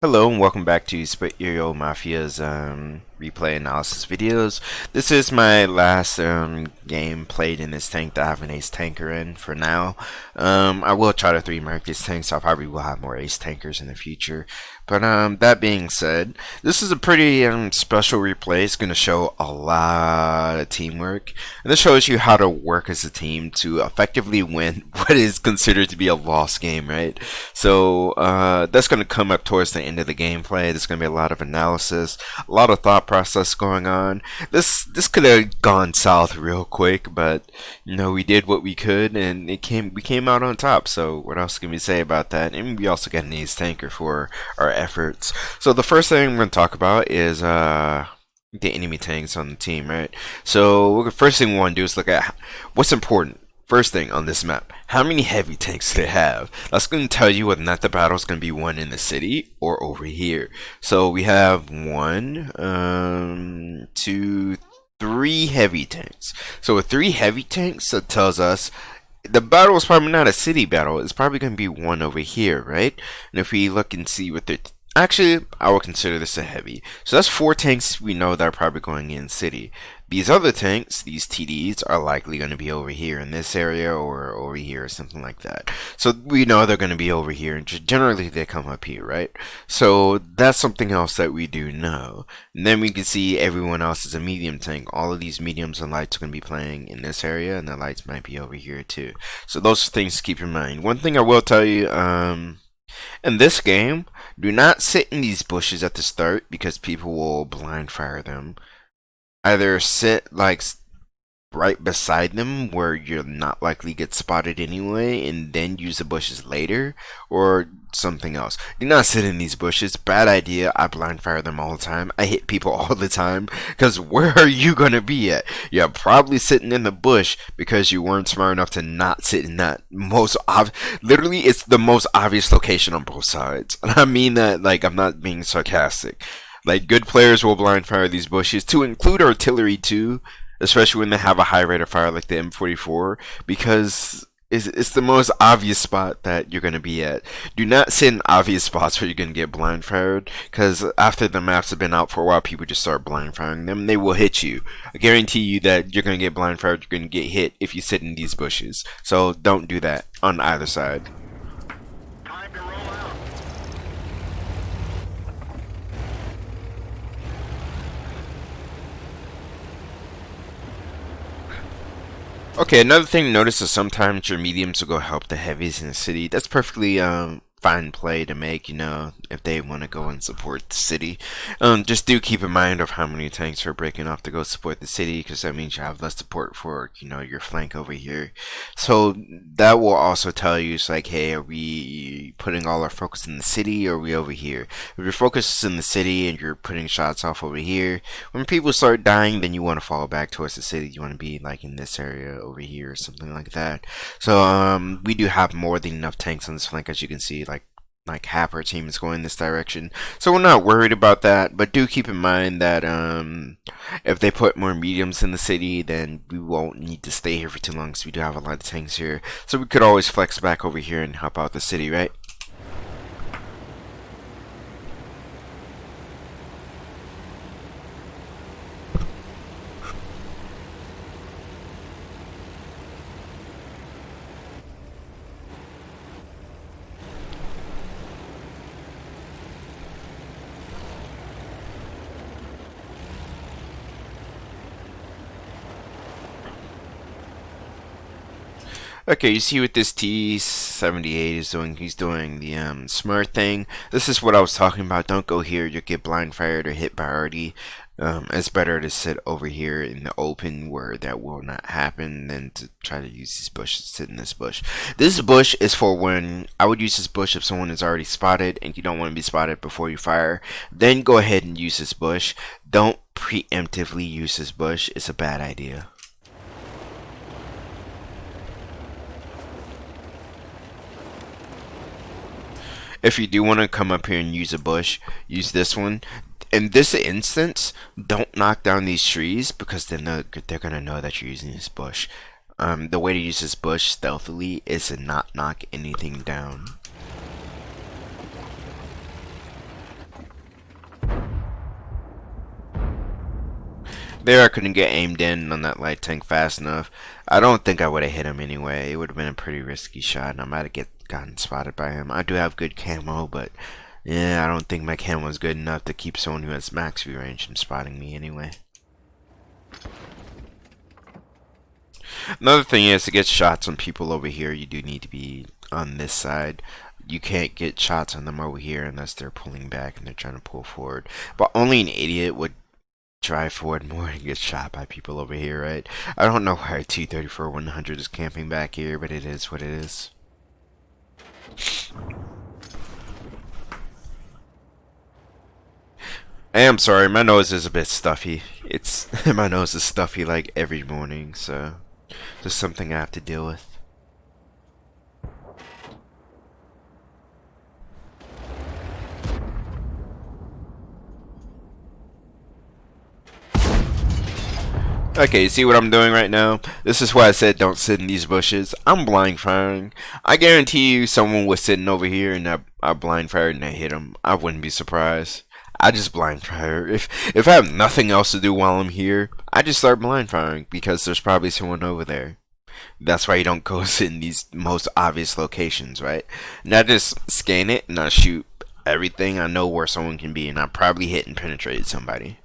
Hello and welcome back to Spit Yo Mafia's replay analysis videos. This is my last game played in this tank that I have an ace tanker in for now. I will try to 3-mark this tank, so I probably will have more ace tankers in the future. But that being said, this is a pretty special replay. It's going to show a lot of teamwork. And this shows you how to work as a team to effectively win what is considered to be a lost game, right? So that's going to come up towards the end of the gameplay. There's going to be a lot of analysis, a lot of thought process going on. This could have gone south real quick, but you know, we did what we could, and we came out on top. So what else can we say about that? And we also got an ace tanker for our efforts. So the first thing I'm going to talk about is the enemy tanks on the team, right? So the first thing we want to do is look at what's important. First thing on this map, how many heavy tanks do they have? That's going to tell you whether or not the battle is going to be won in the city or over here. So we have one, two, three heavy tanks. So with 3 heavy tanks, that tells us the battle is probably not a city battle. It's probably going to be one over here, right? And if we look and see what they're actually, I would consider this a heavy. So that's 4 tanks we know that are probably going in city. These other tanks, these TDs, are likely going to be over here in this area or over here or something like that. So we know they're going to be over here, and generally they come up here, right? So that's something else that we do know. And then we can see everyone else is a medium tank. All of these mediums and lights are going to be playing in this area, and the lights might be over here too. So those are things to keep in mind. One thing I will tell you, in this game, do not sit in these bushes at the start because people will blind fire them. Either sit like right beside them where you're not likely get spotted anyway and then use the bushes later, or something else. Do not sit in these bushes. Bad idea. I blind fire them all the time. I hit people all the time because where are you gonna be at? You're probably sitting in the bush because you weren't smart enough to not sit in that literally it's the most obvious location on both sides, and I mean that like I'm not being sarcastic. Like, good players will blind fire these bushes, to include artillery too, especially when they have a high rate of fire like the M44, because it's the most obvious spot that you're going to be at. Do not sit in obvious spots where you're going to get blind fired, because after the maps have been out for a while, people just start blind firing them. They will hit you. I guarantee you that you're going to get blind fired, you're going to get hit if you sit in these bushes. So don't do that on either side. Okay, another thing to notice is sometimes your mediums will go help the heavies in the city. That's perfectly fine play to make, you know, if they want to go and support the city. Just do keep in mind of how many tanks are breaking off to go support the city, because that means you have less support for, you know, your flank over here. So that will also tell you, it's like, hey, are we putting all our focus in the city, or are we over here? If your focus is in the city and you're putting shots off over here, when people start dying, then you want to fall back towards the city. You want to be like in this area over here or something like that. So we do have more than enough tanks on this flank, as you can see. Like half our team is going this direction, so we're not worried about that. But do keep in mind that if they put more mediums in the city, then we won't need to stay here for too long, because we do have a lot of tanks here, so we could always flex back over here and help out the city, right? Okay, you see what this T78 is doing? He's doing the smart thing. This is what I was talking about. Don't go here, you'll get blind fired or hit by arty. It's better to sit over here in the open where that will not happen than to try to use this bush, sit in this bush. This bush is for when I would use this bush if someone is already spotted and you don't want to be spotted before you fire. Then go ahead and use this bush. Don't preemptively use this bush. It's a bad idea. If you do want to come up here and use a bush, use this one. In this instance, don't knock down these trees, because then they're going to know that you're using this bush. The way to use this bush stealthily is to not knock anything down. There I couldn't get aimed in on that light tank fast enough. I don't think I would have hit him anyway. It would have been a pretty risky shot, and I might have gotten spotted by him. I do have good camo, but yeah, I don't think my camo is good enough to keep someone who has max view range from spotting me anyway. Another thing is, to get shots on people over here, you do need to be on this side. You can't get shots on them over here unless they're pulling back and they're trying to pull forward. But only an idiot would drive forward more and get shot by people over here, right? I don't know why T-34-100 is camping back here, but it is what it is. I am sorry, my nose is a bit stuffy. My nose is stuffy like every morning, so just something I have to deal with. Okay, you see what I'm doing right now? This is why I said don't sit in these bushes. I'm blind firing. I guarantee you someone was sitting over here and I blind fired and I hit him. I wouldn't be surprised. I just blind fire. If I have nothing else to do while I'm here, I just start blind firing because there's probably someone over there. That's why you don't go sit in these most obvious locations, right? And I just scan it and I shoot everything. I know where someone can be and I probably hit and penetrated somebody.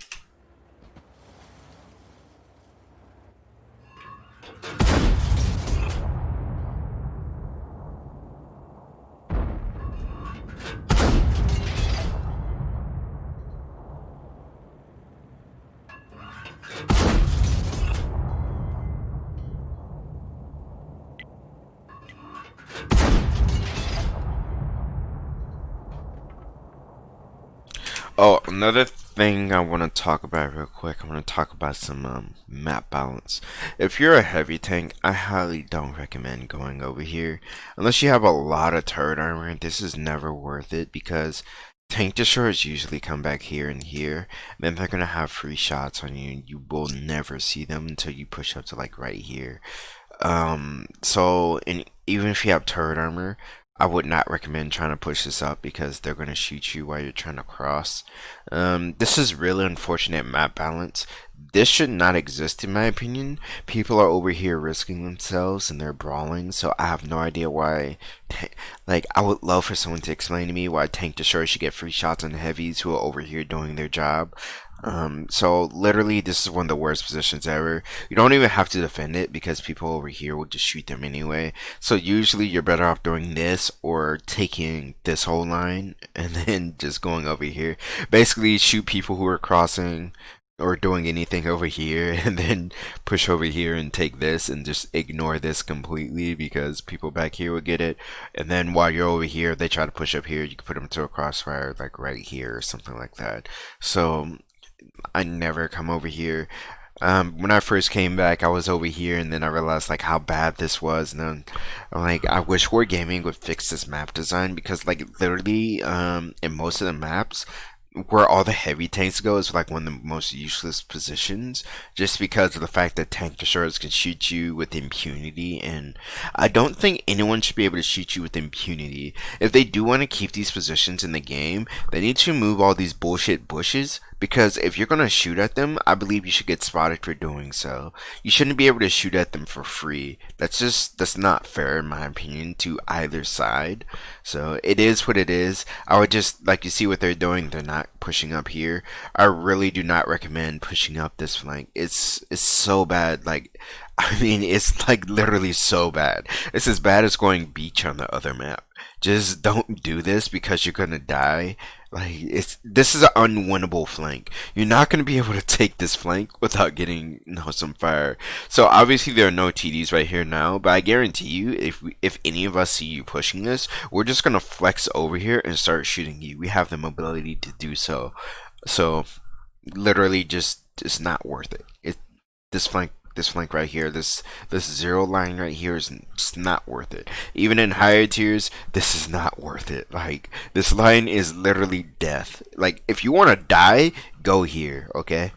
Oh, another thing I want to talk about real quick. I want to talk about some map balance. If you're a heavy tank, I highly don't recommend going over here. Unless you have a lot of turret armor, this is never worth it because tank destroyers usually come back here and here. And then they're going to have free shots on you. And you will never see them until you push up to like right here. Even if you have turret armor, I would not recommend trying to push this up because they're going to shoot you while you're trying to cross. This is really unfortunate map balance. This should not exist in my opinion. People are over here risking themselves and they're brawling, so I have no idea why. Like, I would love for someone to explain to me why tank destroyers should get free shots on heavies who are over here doing their job. So literally this is one of the worst positions ever. You don't even have to defend it because people over here will just shoot them anyway. So usually you're better off doing this or taking this whole line and then just going over here. Basically shoot people who are crossing or doing anything over here and then push over here and take this and just ignore this completely because people back here will get it. And then while you're over here, they try to push up here, you can put them to a crossfire like right here or something like that. So I never come over here. When I first came back, I was over here, and then I realized like how bad this was, and then I'm like, I wish Wargaming would fix this map design because like literally, in most of the maps, where all the heavy tanks go is like one of the most useless positions just because of the fact that tank destroyers can shoot you with impunity, and I don't think anyone should be able to shoot you with impunity. If they do want to keep these positions in the game, they need to move all these bullshit bushes, because if you're gonna shoot at them, I believe you should get spotted for doing so. You shouldn't be able to shoot at them for free. That's not fair in my opinion to either side. So it is what it is. I would just, like, you see what they're doing, they're not pushing up here. I really do not recommend pushing up this flank. It's so bad. Like, I mean, it's like literally so bad. It's as bad as going beach on the other map. Just don't do this because you're gonna die. Like, this is an unwinnable flank. You're not gonna be able to take this flank without getting some fire. So obviously there are no TDs right here now, but I guarantee you, if any of us see you pushing this, we're just gonna flex over here and start shooting you. We have the mobility to do so. So literally, just it's not worth it. This flank right here, this zero line right here is just not worth it. Even in higher tiers, this is not worth it. Like, this line is literally death. Like, if you want to die, go here, okay?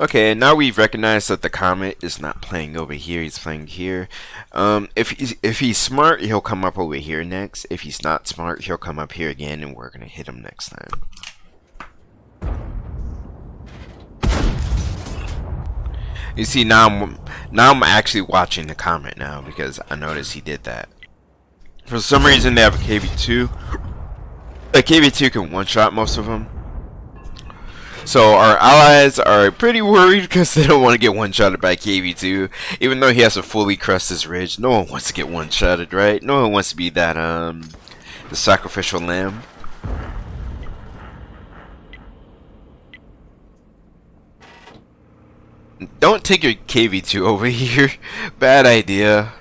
Okay, now we've recognized that the comet is not playing over here, he's playing here. If he's smart, he'll come up over here next. If he's not smart, he'll come up here again, and we're gonna hit him next time. You see, now I'm actually watching the comet now because I noticed he did that. For some reason, they have a KV2. A KV2 can one-shot most of them. So our allies are pretty worried because they don't want to get one-shotted by KV2. Even though he has to fully crest his ridge, no one wants to get one-shotted, right? No one wants to be that, the sacrificial lamb. Don't take your KV2 over here. Bad idea.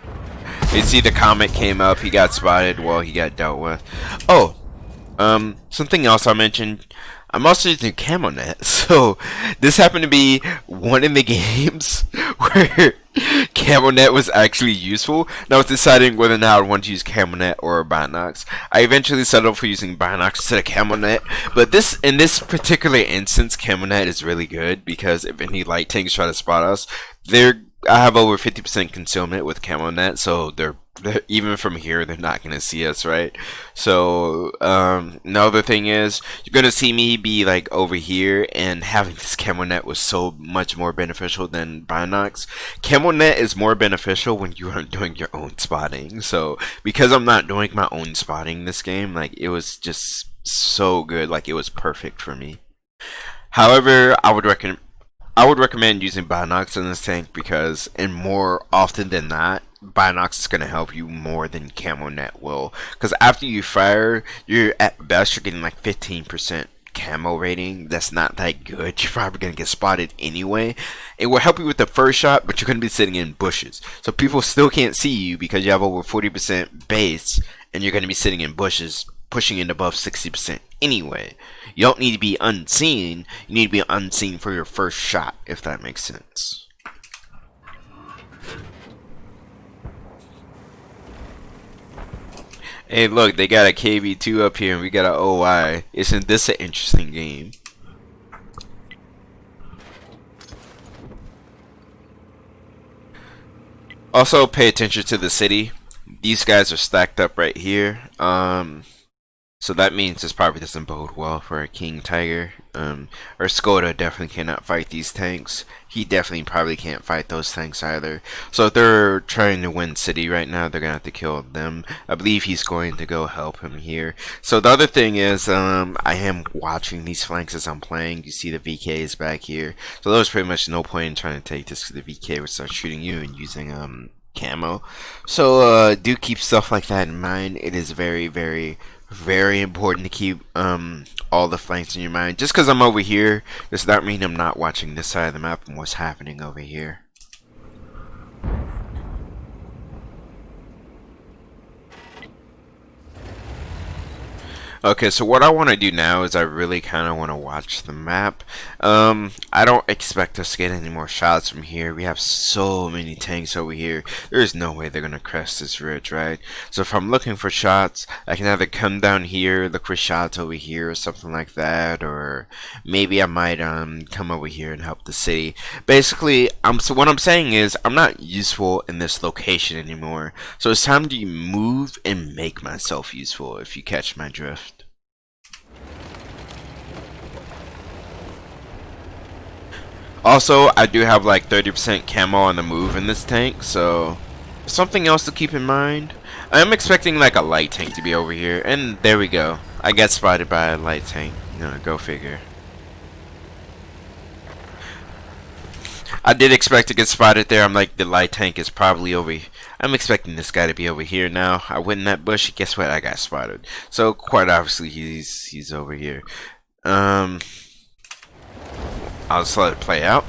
You see the comet came up, he got spotted, well, he got dealt with. Oh, something else I mentioned. I'm also using camo net, so this happened to be one in the games where camo net was actually useful. Now I was deciding whether or not I want to use camo net or binocs. I eventually settled for using binocs instead of camo net, but in this particular instance, camo net is really good because if any light tanks try to spot us, I have over 50% concealment with camo net, so they're even from here they're not gonna see us, right? So another thing is you're gonna see me be like over here, and having this camo net was so much more beneficial than binocs. Camo net is more beneficial when you are doing your own spotting. So because I'm not doing my own spotting this game, like it was just so good, like it was perfect for me. However, I would recommend using binocs in this tank because, and more often than not, binocs is going to help you more than camo net will. Because after you fire, you're at best you're getting like 15% camo rating. That's not that good. You're probably going to get spotted anyway. It will help you with the first shot, but you're going to be sitting in bushes, so people still can't see you because you have over 40% base, and you're going to be sitting in bushes, pushing it above 60% anyway. You don't need to be unseen. You need to be unseen for your first shot, if that makes sense. Hey, look, they got a KV2 up here, and we got an OI. Isn't this an interesting game? Also, pay attention to the city. These guys are stacked up right here. So that means this probably doesn't bode well for a King Tiger. Or Skoda definitely cannot fight these tanks. He definitely probably can't fight those tanks either. So if they're trying to win city right now, they're gonna have to kill them. I believe he's going to go help him here. So the other thing is, I am watching these flanks as I'm playing. You see the VK is back here. So there was pretty much no point in trying to take this because the VK would start shooting you and using camo. So do keep stuff like that in mind. It is very, very, very important to keep all the flanks in your mind. Just because I'm over here does not mean I'm not watching this side of the map and what's happening over here. Okay, so what I want to do now is I really kind of want to watch the map. I don't expect us to get any more shots from here. We have so many tanks over here. There's no way they're going to crest this ridge, right? So if I'm looking for shots, I can either come down here, look for shots over here or something like that, or maybe I might come over here and help the city. Basically, so what I'm saying is I'm not useful in this location anymore. So it's time to move and make myself useful, if you catch my drift. Also, I do have like 30% camo on the move in this tank, so something else to keep in mind. I'm expecting like a light tank to be over here, and there we go. I got spotted by a light tank. Go figure. I did expect to get spotted there. I'm like, the light tank is probably over here. I'm expecting this guy to be over here now. I went in that bush. Guess what? I got spotted. So quite obviously he's over here. I'll just let it play out.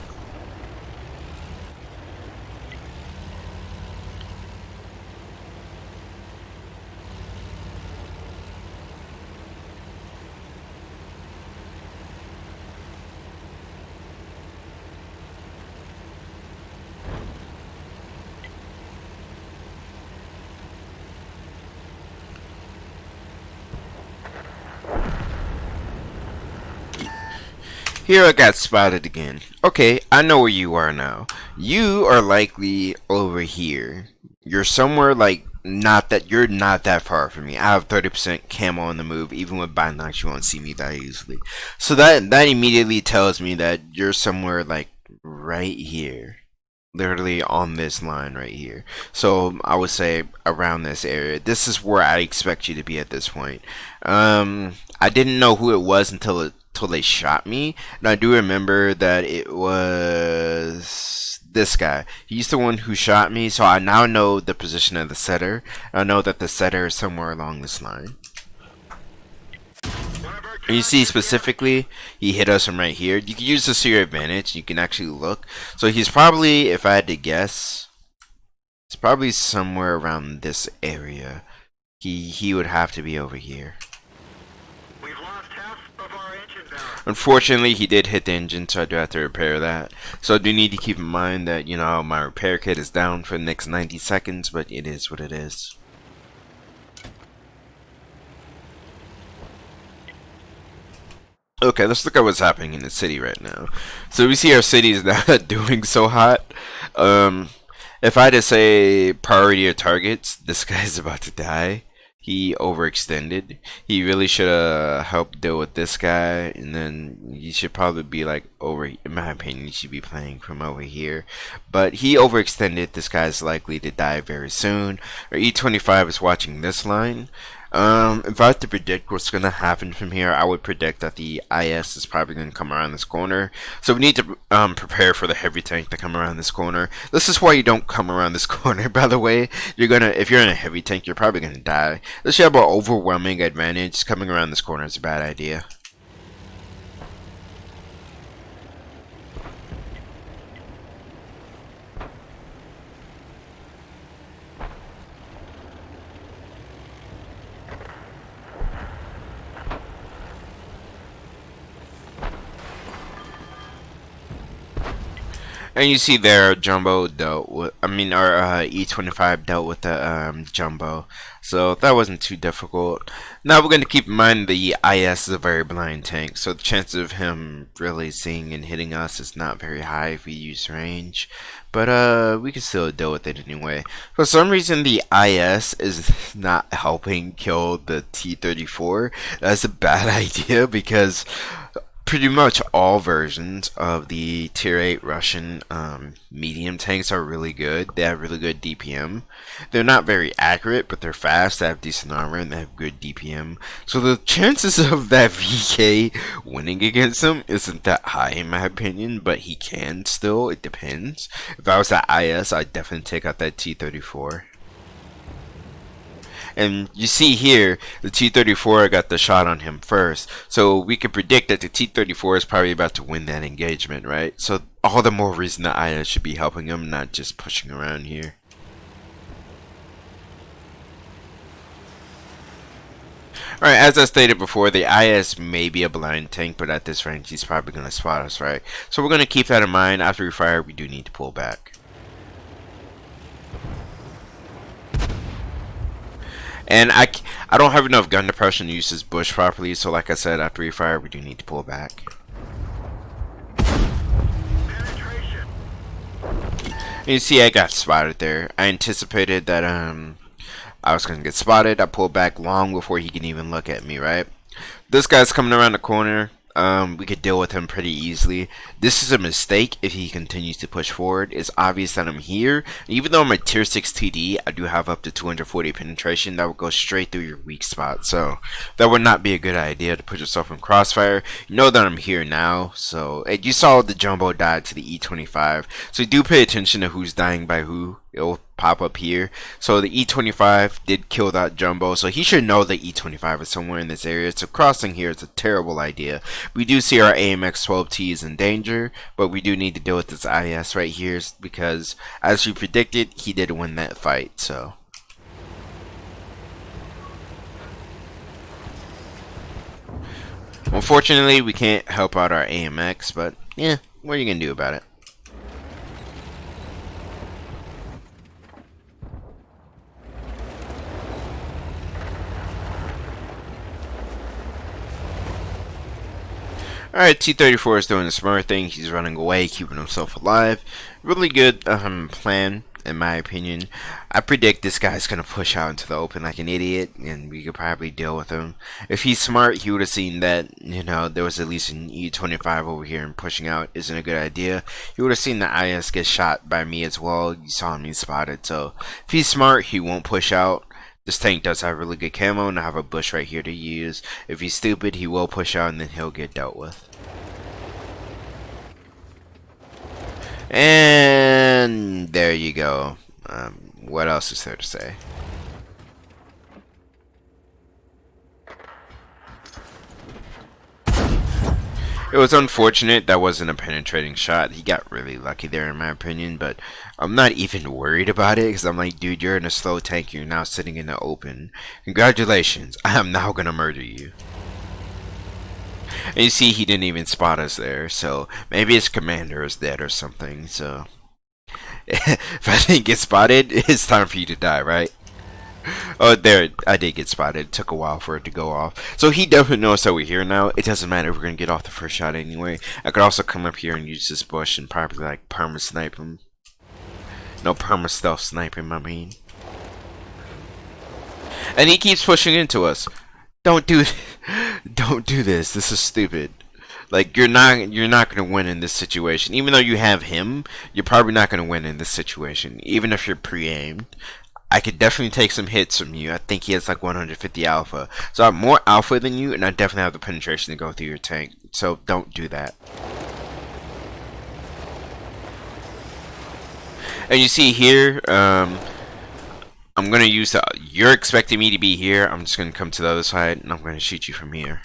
Here I got spotted again. Okay, I know where you are now. You are likely over here. You're somewhere like you're not that far from me. I have 30% camo on the move. Even with binocs, you won't see me that easily. So that immediately tells me that you're somewhere like right here. Literally on this line right here. So I would say around this area. This is where I expect you to be at this point. I didn't know who it was until they shot me, and I do remember that it was this guy. He's the one who shot me, so I now know the position of the setter. I know that the setter is somewhere along this line. And you see specifically, he hit us from right here. You can use this to your advantage. You can actually look. So he's probably, if I had to guess, it's probably somewhere around this area. He would have to be over here. We've lost half of our engine power. Unfortunately, he did hit the engine, so I do have to repair that. So I do need to keep in mind that, you know, my repair kit is down for the next 90 seconds, but it is what it is. Okay, let's look at what's happening in the city right now. So we see our city is not doing so hot. If I had to say priority of targets, this guy's about to die. He overextended. He really should have helped deal with this guy, and then you should probably be like over. In my opinion, you should be playing from over here. But he overextended. This guy's likely to die very soon. Our E25 is watching this line. If I had to predict what's gonna happen from here, I would predict that the IS is probably gonna come around this corner. So we need to prepare for the heavy tank to come around this corner. This is why you don't come around this corner. By the way, if you're in a heavy tank, you're probably gonna die. Unless you have an overwhelming advantage, coming around this corner is a bad idea. And you see there, Jumbo dealt with, our E25 dealt with the Jumbo, so that wasn't too difficult. Now we're going to keep in mind the IS is a very blind tank, so the chance of him really seeing and hitting us is not very high if we use range, but we can still deal with it anyway. For some reason, the IS is not helping kill the T-34. That's a bad idea because pretty much all versions of the tier 8 Russian medium tanks are really good. They have really good DPM. They're not very accurate, but they're fast, they have decent armor, and they have good DPM. So the chances of that VK winning against him isn't that high in my opinion, but he can still. It depends. If I was at IS, I'd definitely take out that T-34. And you see here, the T-34 got the shot on him first. So we can predict that the T-34 is probably about to win that engagement, right? So all the more reason that IS should be helping him, not just pushing around here. Alright, as I stated before, the IS may be a blind tank, but at this range, he's probably going to spot us, right? So we're going to keep that in mind. After we fire, we do need to pull back. And I don't have enough gun depression to use this bush properly, so like I said, after we fire, we do need to pull back. Penetration. And you see I got spotted there. I anticipated that I was going to get spotted. I pulled back long before he can even look at me, right? This guy's coming around the corner. We could deal with him pretty easily. This is a mistake if he continues to push forward. It's obvious that I'm here. Even though I'm a tier 6 TD, I do have up to 240 penetration. That would go straight through your weak spot. So that would not be a good idea to put yourself in crossfire. You know that I'm here now. So you saw the Jumbo die to the E25. So do pay attention to who's dying by who. It'll pop up here. So the E25 did kill that Jumbo, so he should know the E25 is somewhere in this area. So crossing here is a terrible idea. We do see our AMX 12T is in danger, but we do need to deal with this IS right here because, as we predicted, he did win that fight. So unfortunately, we can't help out our AMX, but yeah, what are you gonna do about it? Alright, T-34 is doing the smart thing. He's running away, keeping himself alive. Really good plan, in my opinion. I predict this guy's going to push out into the open like an idiot, and we could probably deal with him. If he's smart, he would have seen that, there was at least an E-25 over here, and pushing out isn't a good idea. He would have seen the IS get shot by me as well. You saw him, he spotted. So, if he's smart, he won't push out. This tank does have really good camo, and I have a bush right here to use. If he's stupid, he will push out, and then he'll get dealt with. And there you go. What else is there to say? It was unfortunate that wasn't a penetrating shot. He got really lucky there in my opinion, but I'm not even worried about it because I'm like, dude, you're in a slow tank. You're now sitting in the open. Congratulations. I am now going to murder you. And you see, he didn't even spot us there, so maybe his commander is dead or something, so... if I didn't get spotted, it's time for you to die, right? Oh, there, I did get spotted. It took a while for it to go off. So he definitely knows that we're here now. It doesn't matter if we're going to get off the first shot anyway. I could also come up here and use this bush and probably like perma-snipe him. No, perma-stealth snipe him, I mean. And he keeps pushing into us. Don't do this. This is stupid. Like, you're not gonna win in this situation. Even though you have him, you're probably not gonna win in this situation. Even if you're pre-aimed. I could definitely take some hits from you. I think he has like 150 alpha. So I have more alpha than you, and I definitely have the penetration to go through your tank. So don't do that. And you see here, I'm gonna use the, you're expecting me to be here. I'm just gonna come to the other side, and I'm gonna shoot you from here.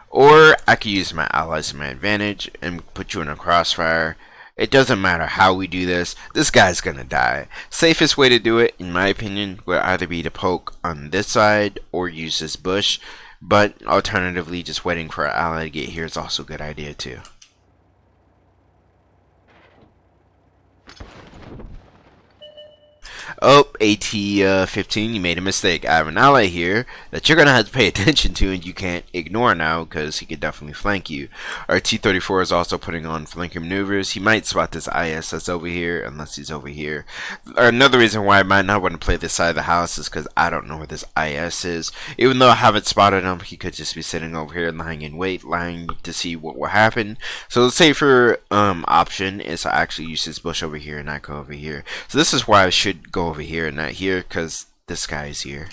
Or I could use my allies to my advantage and put you in a crossfire. It doesn't matter how we do this. This guy's gonna die. Safest way to do it, in my opinion, would either be to poke on this side or use this bush. But alternatively, just waiting for our ally to get here is also a good idea too. Oh, AT-15, you made a mistake. I have an ally here that you're going to have to pay attention to and you can't ignore now because he could definitely flank you. Our T-34 is also putting on flanking maneuvers. He might spot this IS that's over here unless he's over here. Another reason why I might not want to play this side of the house is because I don't know where this IS is. Even though I haven't spotted him, he could just be sitting over here lying in wait, lying to see what will happen. So the safer option is to actually use this bush over here and not go over here. So this is why I should go over here and not here, because this guy is here.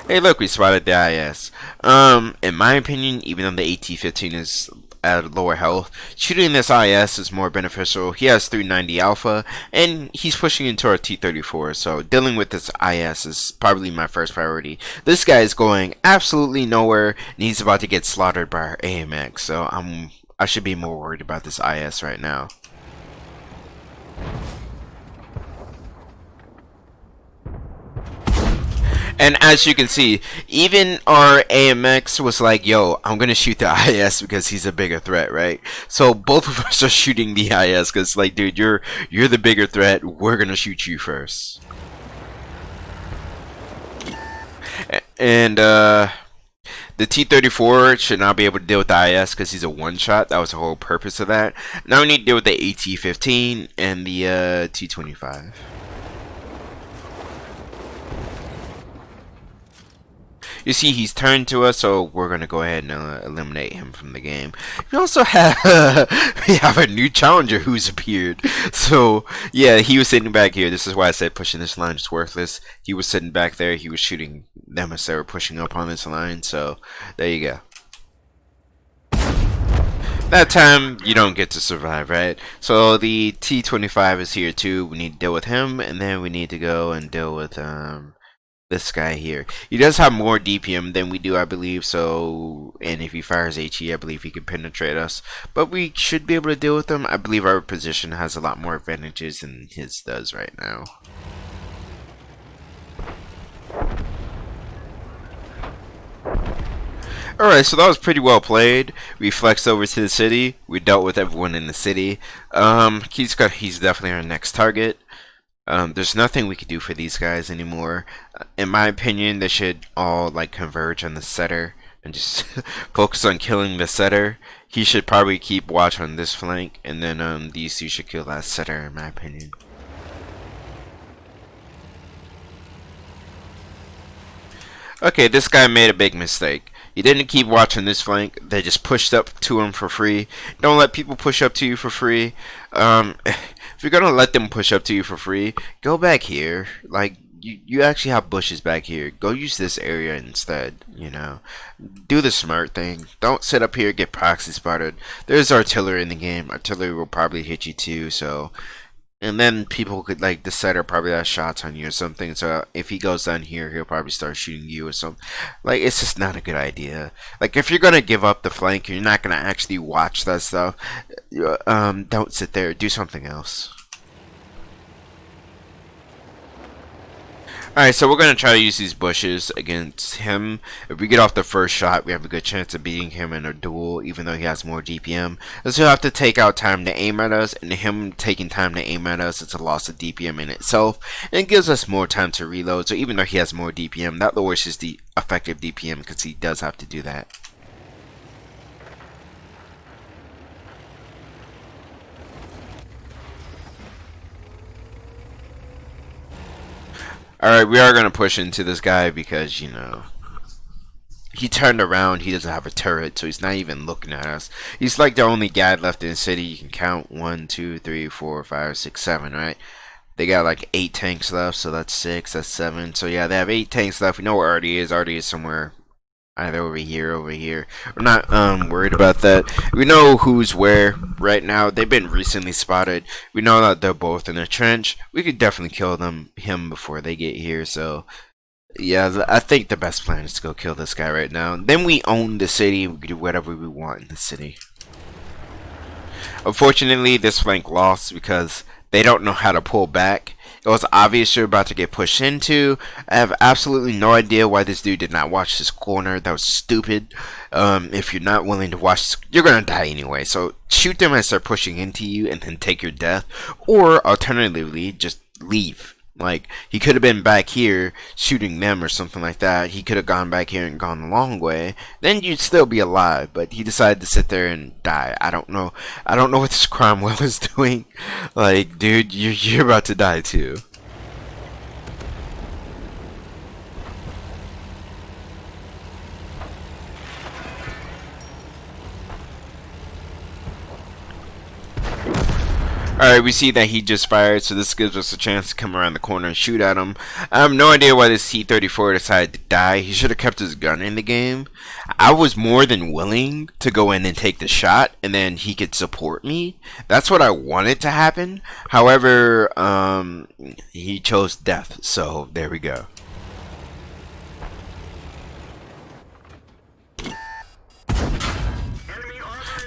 Hey look, we spotted the IS. In my opinion, even though the AT-15 is at lower health, shooting this IS is more beneficial. He has 390 alpha and he's pushing into our T-34, so dealing with this IS is probably my first priority. This guy is going absolutely nowhere and he's about to get slaughtered by our AMX, so I should be more worried about this IS right now. And as you can see, even our AMX was like, yo, I'm going to shoot the IS because he's a bigger threat, right? So both of us are shooting the IS because, like, dude, you're the bigger threat. We're going to shoot you first. And the T-34 should not be able to deal with the IS because he's a one-shot. That was the whole purpose of that. Now we need to deal with the AT-15 and the T-25. You see, he's turned to us, so we're gonna go ahead and eliminate him from the game. We also have we have a new challenger who's appeared. So yeah, he was sitting back here. This is why I said pushing this line is worthless. He was sitting back there. He was shooting them as they were pushing up on this line. So there you go. That time you don't get to survive, right? So the T-25 is here too. We need to deal with him, and then we need to go and deal with this guy here. He does have more DPM than we do, I believe, so, and if he fires HE, I believe he can penetrate us, but we should be able to deal with him. I believe our position has a lot more advantages than his does right now. Alright, so that was pretty well played. We flexed over to the city. We dealt with everyone in the city. He's definitely our next target. There's nothing we could do for these guys anymore. In my opinion, they should all like converge on the setter and just focus on killing the setter. He should probably keep watch on this flank, and then these two should kill that setter, in my opinion. Okay, this guy made a big mistake. He didn't keep watching this flank. They just pushed up to him for free. Don't let people push up to you for free. If you're gonna let them push up to you for free, go back here. Like you actually have bushes back here. Go use this area instead. You know, do the smart thing. Don't sit up here get proxy spotted. There's artillery in the game. Artillery will probably hit you too. So. And then people could, like, the setter probably has shots on you or something. So if he goes down here, he'll probably start shooting you or something. Like, it's just not a good idea. Like, if you're going to give up the flank, you're not going to actually watch that stuff. Don't sit there. Do something else. Alright, so we're going to try to use these bushes against him. If we get off the first shot, we have a good chance of beating him in a duel, even though he has more DPM. So he'll have to take out time to aim at us, and him taking time to aim at us, it's a loss of DPM in itself. And it gives us more time to reload, so even though he has more DPM, that lowers his effective DPM, because he does have to do that. Alright, we are going to push into this guy because, you know, he turned around. He doesn't have a turret, so he's not even looking at us. He's like the only guy left in the city. You can count 1, 2, 3, 4, 5, 6, 7, right? They got like 8 tanks left, so that's 6, that's 7. So yeah, they have 8 tanks left. We know where Artie is. Artie is somewhere either over here, over here. We're not worried about that. We know who's where right now. They've been recently spotted. We know that they're both in a trench. We could definitely kill him before they get here. So yeah, I think the best plan is to go kill this guy right now. Then we own the city. We can do whatever we want in the city. Unfortunately, this flank lost because they don't know how to pull back. It was obvious you're about to get pushed into. I have absolutely no idea why this dude did not watch this corner. That was stupid. If you're not willing to watch, you're gonna die anyway. So shoot them as they're pushing into you and then take your death. Or alternatively, just leave. Like, he could have been back here shooting them or something like that. He could have gone back here and gone the long way. Then you'd still be alive. But he decided to sit there and die. I don't know. I don't know what this Cromwell is doing. Like, dude, you're about to die too. Alright, we see that he just fired, so this gives us a chance to come around the corner and shoot at him. I have no idea why this T-34 decided to die. He should have kept his gun in the game. I was more than willing to go in and take the shot, and then he could support me. That's what I wanted to happen. However, he chose death, so there we go.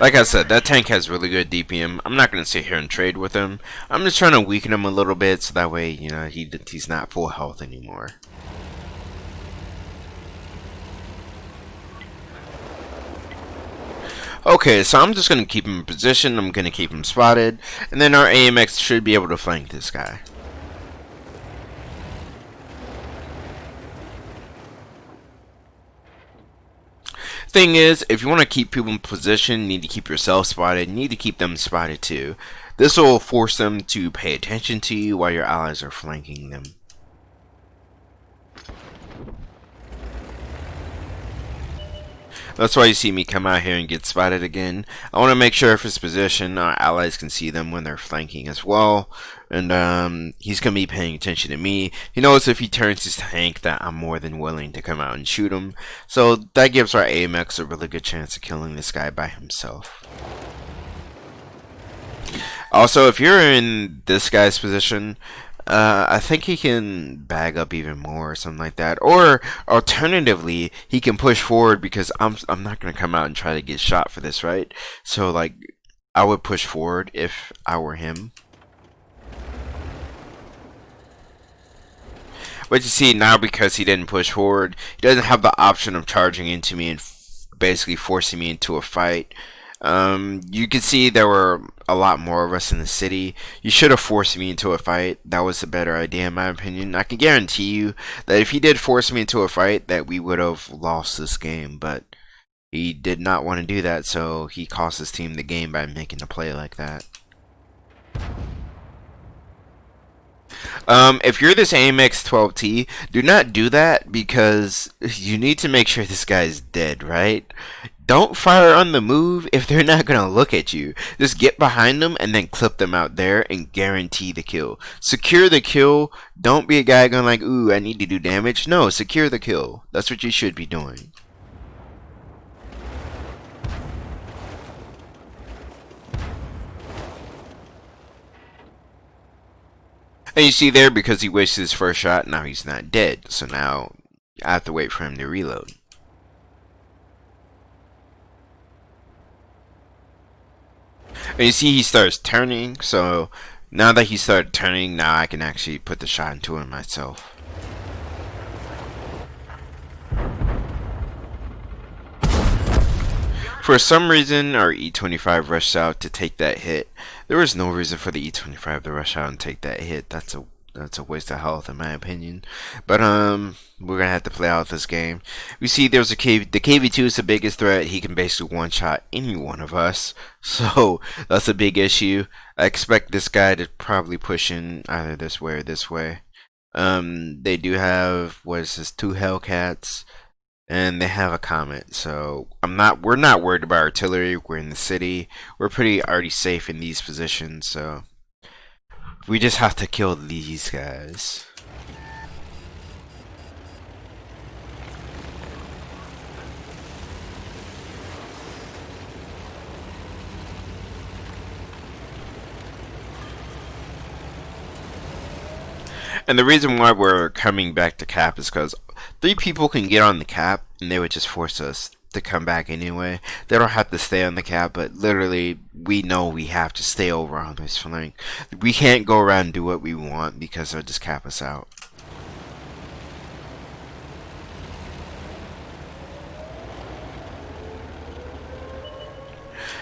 Like I said, that tank has really good DPM. I'm not going to sit here and trade with him. I'm just trying to weaken him a little bit so that way, you know, he's not full health anymore. Okay, so I'm just going to keep him in position. I'm going to keep him spotted. And then our AMX should be able to flank this guy. Thing is, if you want to keep people in position, you need to keep yourself spotted. You need to keep them spotted too. This will force them to pay attention to you while your allies are flanking them. That's why you see me come out here and get spotted again. I want to make sure if his position, our allies can see them when they're flanking as well. And he's going to be paying attention to me. He knows if he turns his tank that I'm more than willing to come out and shoot him. So that gives our AMX a really good chance of killing this guy by himself. Also, if you're in this guy's position, I think he can bag up even more or something like that. Or alternatively, he can push forward because I'm not gonna come out and try to get shot for this, right? So like, I would push forward if I were him. But you see now, because he didn't push forward, he doesn't have the option of charging into me and basically forcing me into a fight. You can see there were a lot more of us in the city. You should have forced me into a fight. That was a better idea in my opinion. I can guarantee you that if he did force me into a fight, that we would have lost this game, but he did not want to do that, so he cost his team the game by making a play like that. If you're this AMX-12T, do not do that because you need to make sure this guy's dead, right? Don't fire on the move if they're not gonna look at you. Just get behind them and then clip them out there and guarantee the kill. Secure the kill. Don't be a guy going like, ooh, I need to do damage. No, secure the kill. That's what you should be doing. And you see there, because he wasted his first shot, now he's not dead. So now I have to wait for him to reload. And you see he starts turning, so now that he started turning, now I can actually put the shot into him myself. For some reason, our E25 rushed out to take that hit. There was no reason for the E25 to rush out and take that hit. That's a waste of health in my opinion. But we're gonna have to play out this game. We see there's the KV2 is the biggest threat. He can basically one shot any one of us. So that's a big issue. I expect this guy to probably push in either this way or this way. They do have, what is this, 2 Hellcats. And they have a comet, so we're not worried about artillery. We're in the city. We're pretty already safe in these positions, so we just have to kill these guys. And the reason why we're coming back to cap is because 3 people can get on the cap and they would just force us to come back anyway. They don't have to stay on the cap, but literally we know we have to stay over on this flank. We can't go around and do what we want because they'll just cap us out.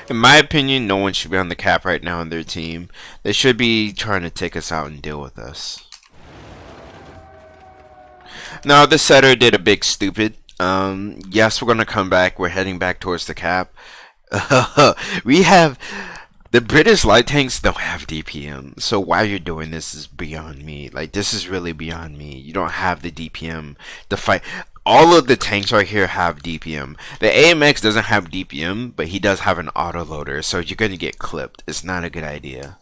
In my opinion, no one should be on the cap right now on their team. They should be trying to take us out and deal with us. Now, the setter did a big stupid. Yes, we're gonna come back. We're heading back towards the cap. We have the British light tanks don't have DPM, so why you're doing this is beyond me. Like, this is really beyond me. You don't have the DPM to fight. All of the tanks right here have DPM. The AMX doesn't have DPM, but he does have an autoloader, so you're gonna get clipped. It's not a good idea.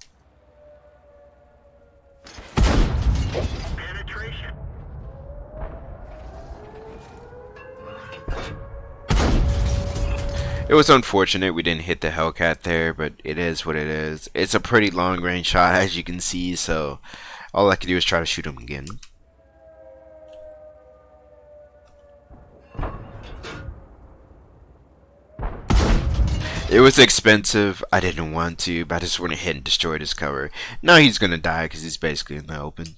Penetration. It was unfortunate we didn't hit the Hellcat there, but it is what it is. It's a pretty long range shot, as you can see, so all I can do is try to shoot him again. It was expensive. I didn't want to, but I just went ahead and destroyed his cover. Now he's gonna die because he's basically in the open.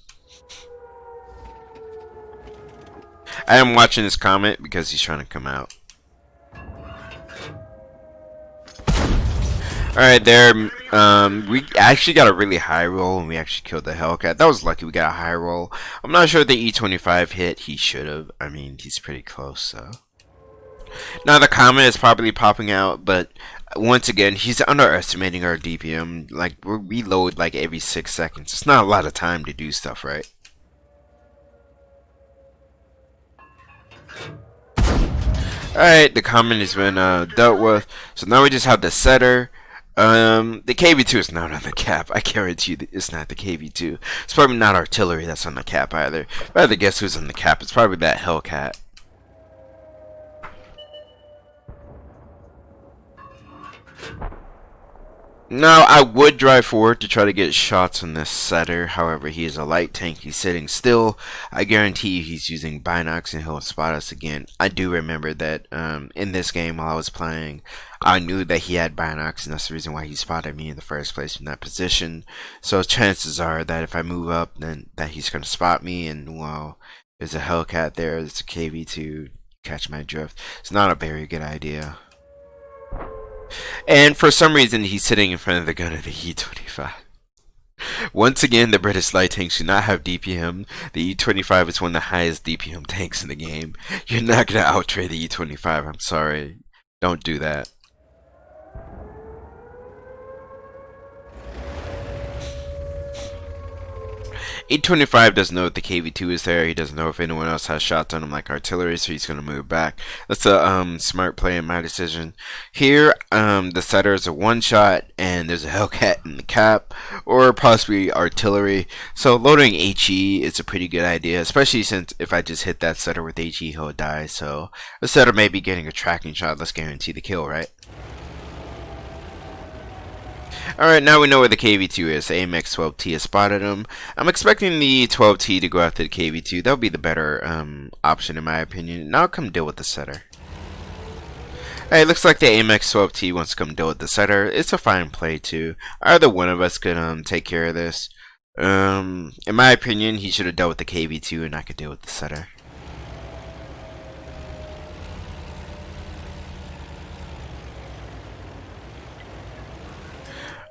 I am watching his comment because he's trying to come out. Alright, there, we actually got a really high roll and we actually killed the Hellcat. That was lucky we got a high roll. I'm not sure if the E25 hit. He should have. I mean, he's pretty close, so. Now the comment is probably popping out, but once again, he's underestimating our DPM. Like, we reload like every 6 seconds. It's not a lot of time to do stuff, right? Alright, the comment has been dealt with. So now we just have the setter. The KV2 is not on the cap. I guarantee you it's not the KV2. It's probably not artillery that's on the cap either. If I had to guess who's on the cap, it's probably that Hellcat. Now, I would drive forward to try to get shots on this setter. However, he is a light tank. He's sitting still. I guarantee you he's using binocs and he'll spot us again. I do remember that in this game while I was playing, I knew that he had binocs, and that's the reason why he spotted me in the first place in that position. So chances are that if I move up, then that he's going to spot me. And, well, there's a Hellcat there. There's a KV2. Catch my drift. It's not a very good idea. And for some reason, he's sitting in front of the gun of the E-25. Once again, the British light tanks do not have DPM. The E-25 is one of the highest DPM tanks in the game. You're not going to outtrade the E-25. I'm sorry. Don't do that. E-25 doesn't know if the KV-2 is there. He doesn't know if anyone else has shots on him like artillery, so he's going to move back. That's a smart play in my decision. Here, the setter is a one-shot, and there's a Hellcat in the cap, or possibly artillery. So loading HE is a pretty good idea, especially since if I just hit that setter with HE, he'll die. So the setter may be getting a tracking shot. Let's guarantee the kill, right? Alright, now we know where the KV-2 is. The AMX-12T has spotted him. I'm expecting the 12T to go after the KV-2. That would be the better option in my opinion. Now come deal with the setter. Hey, looks like the AMX-12T wants to come deal with the setter. It's a fine play too. Either one of us could take care of this. In my opinion, he should have dealt with the KV-2 and I could deal with the setter.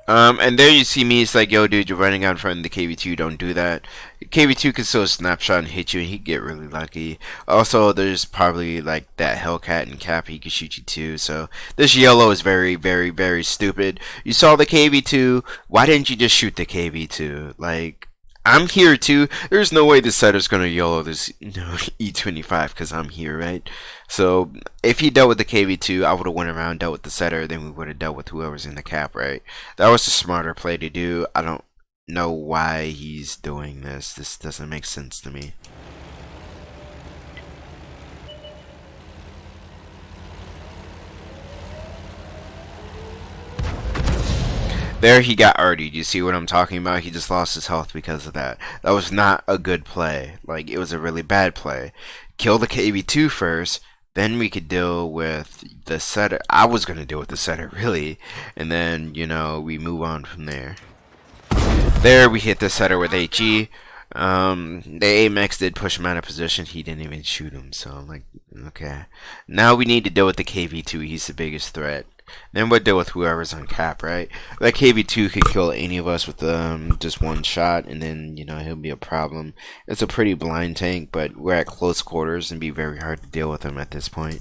And there you see me, it's like, yo dude, you're running out in front of the KV-2, don't do that. KV-2 can still snapshot and hit you and he'd get really lucky. Also, there's probably like that Hellcat and cap, he could shoot you too, so this yellow is very, very, very stupid. You saw the KV-2, why didn't you just shoot the KV-2? Like, I'm here too. There's no way the setter's gonna YOLO this E-25 because I'm here, right? So if he dealt with the KV-2, I would have went around, dealt with the setter, then we would have dealt with whoever's in the cap, right? That was a smarter play to do. I don't know why he's doing this. This doesn't make sense to me. There he got RD'd. You see what I'm talking about? He just lost his health because of that. That was not a good play. Like, it was a really bad play. Kill the KV-2 first, then we could deal with the setter. I was going to deal with the setter, really. And then, you know, we move on from there. There, we hit the setter with HE. The AMX did push him out of position. He didn't even shoot him. So, I'm like, okay. Now we need to deal with the KV-2. He's the biggest threat. Then we'll deal with whoever's on cap, right? That KV-2 could kill any of us with just one shot, and then, you know, he'll be a problem. It's a pretty blind tank, but we're at close quarters and be very hard to deal with him at this point.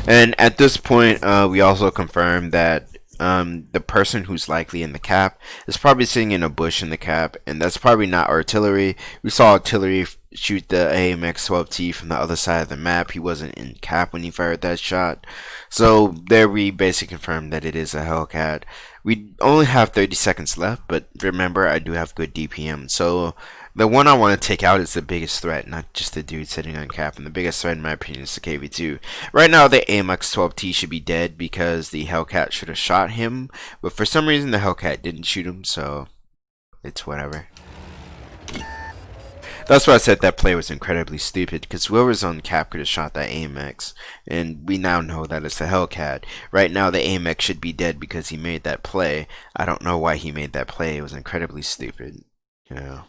And at this point, we also confirmed that the person who's likely in the cap is probably sitting in a bush in the cap, and that's probably not artillery. We saw artillery shoot the AMX-12T from the other side of the map. He wasn't in cap when he fired that shot. So there we basically confirmed that it is a Hellcat. We only have 30 seconds left, but remember, I do have good DPM. So the one I want to take out is the biggest threat, not just the dude sitting on cap. And the biggest threat, in my opinion, is the KV-2. Right now, the AMX-12T should be dead because the Hellcat should have shot him. But for some reason, the Hellcat didn't shoot him, so it's whatever. That's why I said that play was incredibly stupid, because whoever's on cap could have shot that AMX, and we now know that it's the Hellcat. Right now, the AMX should be dead because he made that play. I don't know why he made that play. It was incredibly stupid. You know,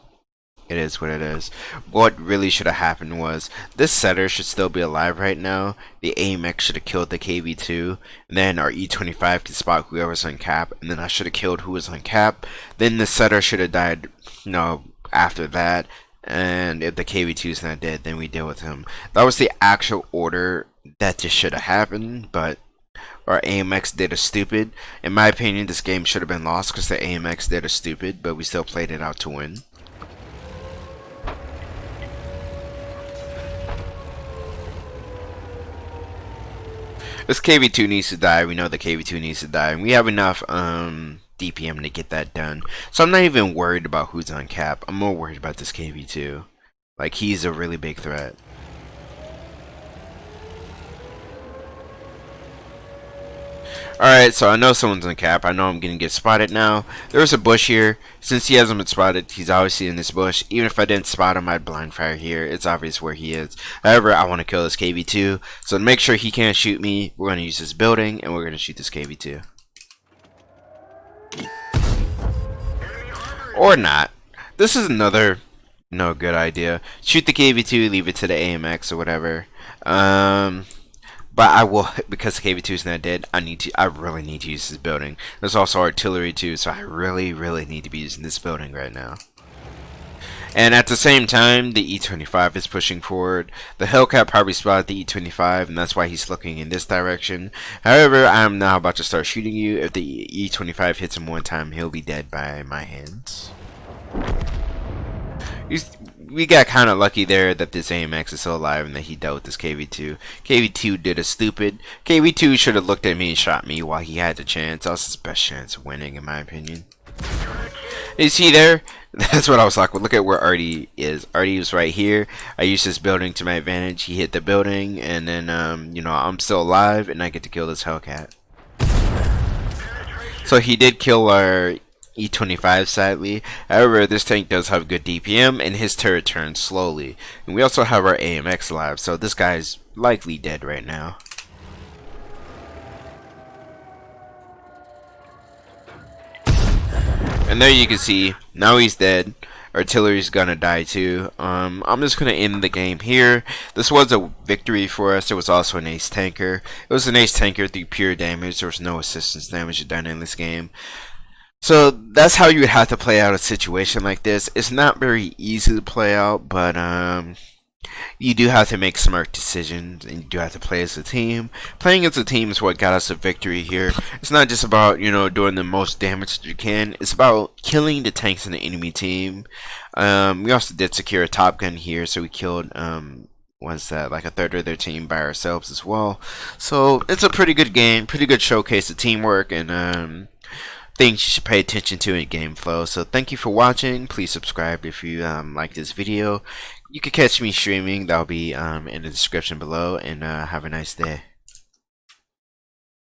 it is what it is. What really should have happened was, this setter should still be alive right now. The AMX should have killed the KV-2, and then our E-25 could spot whoever's on cap, and then I should have killed who was on cap. Then the setter should have died, you know, after that. And if the KV-2 is not dead, then we deal with him. That was the actual order that just should have happened, but our AMX did a stupid. In my opinion, this game should have been lost because the AMX did a stupid, but we still played it out to win. This KV-2 needs to die. We know the KV-2 needs to die, and we have enough DPM to get that done. So I'm not even worried about who's on cap. I'm more worried about this KV-2. Like, he's a really big threat. Alright, so I know someone's on cap. I know I'm gonna get spotted now. There's a bush here. Since he hasn't been spotted, he's obviously in this bush. Even if I didn't spot him, I'd blind fire here. It's obvious where he is. However, I want to kill this KV-2. So to make sure he can't shoot me, we're gonna use this building, and we're gonna shoot this KV-2. Or not. This is another no good idea. Shoot the KV-2, leave it to the AMX or whatever. But I will, because KV2 is not dead, I really need to use this building. There's also artillery too, so I really need to be using this building right now. And at the same time, the E25 is pushing forward. The Hellcat probably spotted the E25, and that's why he's looking in this direction. However, I'm now about to start shooting you. If the E25 hits him one time, he'll be dead by my hands. We got kind of lucky there that this AMX is still alive and that he dealt with this KV2. KV2 did a stupid. KV2 should have looked at me and shot me while he had the chance. That was his best chance of winning, in my opinion. You see there? That's what I was like. Well, look at where Artie is. Artie was right here. I used this building to my advantage. He hit the building, and then, you know, I'm still alive, and I get to kill this Hellcat. So he did kill our E25 sadly. However, this tank does have good DPM, and his turret turns slowly. And we also have our AMX alive, so this guy's likely dead right now. And there you can see, now he's dead. Artillery's gonna die too. I'm just gonna end the game here. This was a victory for us. It was also an ace tanker. It was an ace tanker through pure damage. There was no assistance damage done in this game. So that's how you would have to play out a situation like this. It's not very easy to play out, but you do have to make smart decisions, and you do have to play as a team. Playing as a team is what got us a victory here. It's not just about, you know, doing the most damage that you can. It's about killing the tanks in the enemy team. We also did secure a Top Gun here, so we killed was that like a third of their team by ourselves as well. So it's a pretty good game, pretty good showcase of teamwork and things you should pay attention to in game flow. So thank you for watching. Please subscribe if you like this video. You can catch me streaming. That'll be in the description below. And have a nice day.